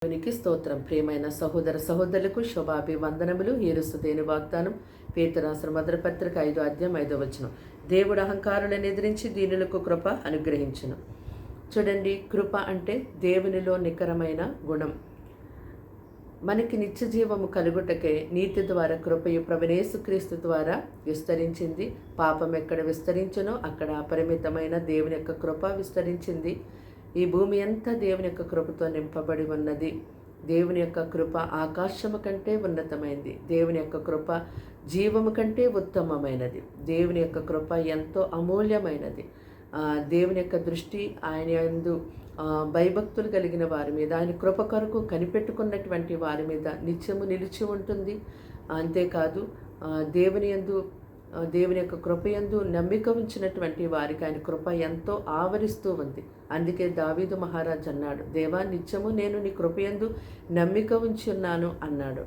దేవునికి స్తోత్రం. ప్రియమైన సహోదర సహోదరులకు శుభాభివందనములు. యేరుస్తుదేని వాగ్దానం పేతురాసిన మొదటి పత్రిక 5:5 దేవుడు అహంకారులను ఎదిరించి దీనులకు కృప అనుగ్రహించును. చూడండి, కృప అంటే దేవునిలో నికరమైన గుణం. మనకి నిత్య జీవము కలుగుటకే నీతి ద్వారా కృపయు ప్రభువైన యేసుక్రీస్తు ద్వారా విస్తరించింది. పాపం ఎక్కడ విస్తరించునో అక్కడ అపరిమితమైన దేవుని యొక్క కృప విస్తరించింది. ఈ భూమి అంతా దేవుని యొక్క కృపతో నింపబడి ఉన్నది. దేవుని యొక్క కృప ఆకాశము కంటే ఉన్నతమైనది. దేవుని యొక్క కృప జీవము కంటే ఉత్తమమైనది. దేవుని యొక్క కృప ఎంతో అమూల్యమైనది. దేవుని యొక్క దృష్టి ఆయన యందు భయభక్తులు కలిగిన వారి మీద, ఆయన కృప కొరకు కనిపెట్టుకున్నటువంటి వారి మీద నిత్యము నిలిచి ఉంటుంది. అంతేకాదు, దేవుని యొక్క కృపయందు నమ్మిక ఉంచినటువంటి వారికి ఆయన కృప ఎంతో ఆవరిస్తూ ఉంది. అందుకే దావీదు మహారాజ్ అన్నాడు, దేవా నిత్యము నేను నీ కృపయందు నమ్మిక ఉంచి ఉన్నాను అన్నాడు.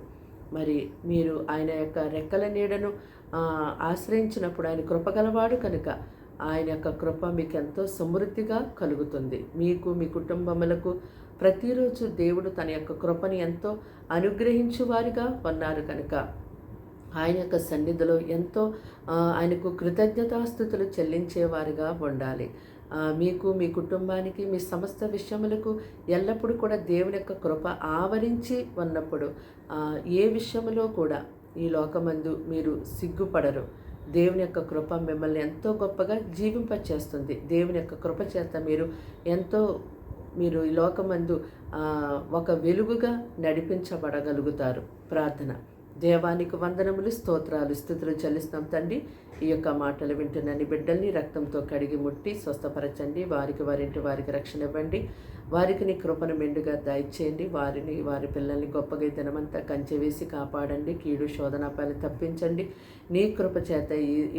మరి మీరు ఆయన యొక్క రెక్కల నీడను ఆశ్రయించినప్పుడు ఆయన కృప గలవాడు కనుక ఆయన యొక్క కృప మీకు ఎంతో సమృద్ధిగా కలుగుతుంది. మీకు, మీ కుటుంబములకు ప్రతిరోజు దేవుడు తన యొక్క కృపని ఎంతో అనుగ్రహించువారిగా ఉన్నారు కనుక ఆయన యొక్క సన్నిధిలో ఎంతో ఆయనకు కృతజ్ఞతాస్థుతులు చెల్లించేవారిగా ఉండాలి. మీకు, మీ కుటుంబానికి, మీ సమస్త విషయములకు ఎల్లప్పుడూ కూడా దేవుని యొక్క కృప ఆవరించి ఉన్నప్పుడు ఏ విషయంలో కూడా ఈ లోకమందు మీరు సిగ్గుపడరు. దేవుని యొక్క కృప మిమ్మల్ని ఎంతో గొప్పగా జీవింపచేస్తుంది. దేవుని యొక్క కృప చేత మీరు ఈ లోకమందు ఒక వెలుగుగా నడిపించబడగలుగుతారు. ప్రార్థన. దేవానికి వందనములు, స్తోత్రాలు, స్తుతులు చెల్లిస్తాం తండ్రి. ఈ యొక్క మాటలు వింటున్న బిడ్డల్ని రక్తంతో కడిగి ముట్టి స్వస్థపరచండి. వారికి రక్షణ ఇవ్వండి. వారికి నీ కృపను మెండుగా దయచేయండి. వారి పిల్లల్ని గొప్పగా దినమంతా కంచె వేసి కాపాడండి. కీడు శోధనాపాలు తప్పించండి. నీ కృప చేత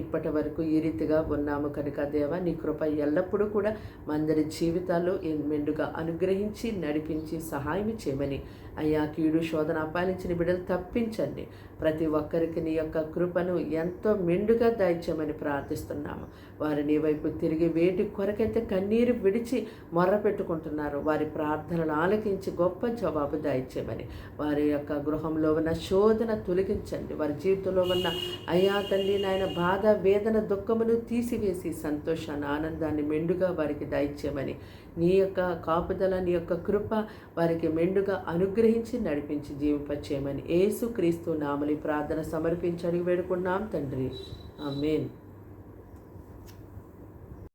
ఇప్పటి వరకు ఈ రీతిగా ఉన్నాము కనుక దేవా, నీ కృప ఎల్లప్పుడూ కూడా మందరి జీవితాల్లో మెండుగా అనుగ్రహించి నడిపించి సహాయం చేయమని అయ్యా, కీడు శోధన అపాయించిన బిడ్డలు తప్పించండి. ప్రతి ఒక్కరికి నీ యొక్క కృపను ఎంతో మెండుగా దయచేయమని ప్రార్థిస్తున్నాము. వారి నీ వైపు తిరిగి వేటి కొరకైతే కన్నీరు విడిచి మొర్ర పెట్టుకుంటున్నారు, వారి ప్రార్థనలు ఆలకించి గొప్ప జవాబు దయచేయమని, వారి యొక్క గృహంలో ఉన్న శోధన తొలగించండి. వారి జీవితంలో ఉన్న అయ్యా తండ్రి నాయన బాధ, వేదన, దుఃఖమును తీసివేసి సంతోషాన్ని, ఆనందాన్ని మెండుగా వారికి దయచేయమని, నీ యొక్క కాపుదల, నీ యొక్క కృప వారికి మెండుగా అనుగ్రహించి నడిపించి జీవింపచేయమని యేసుక్రీస్తు నామములో ప్రార్థన సమర్పించి అడిగి వేడుకున్నాం తండ్రి. ఆమేన్.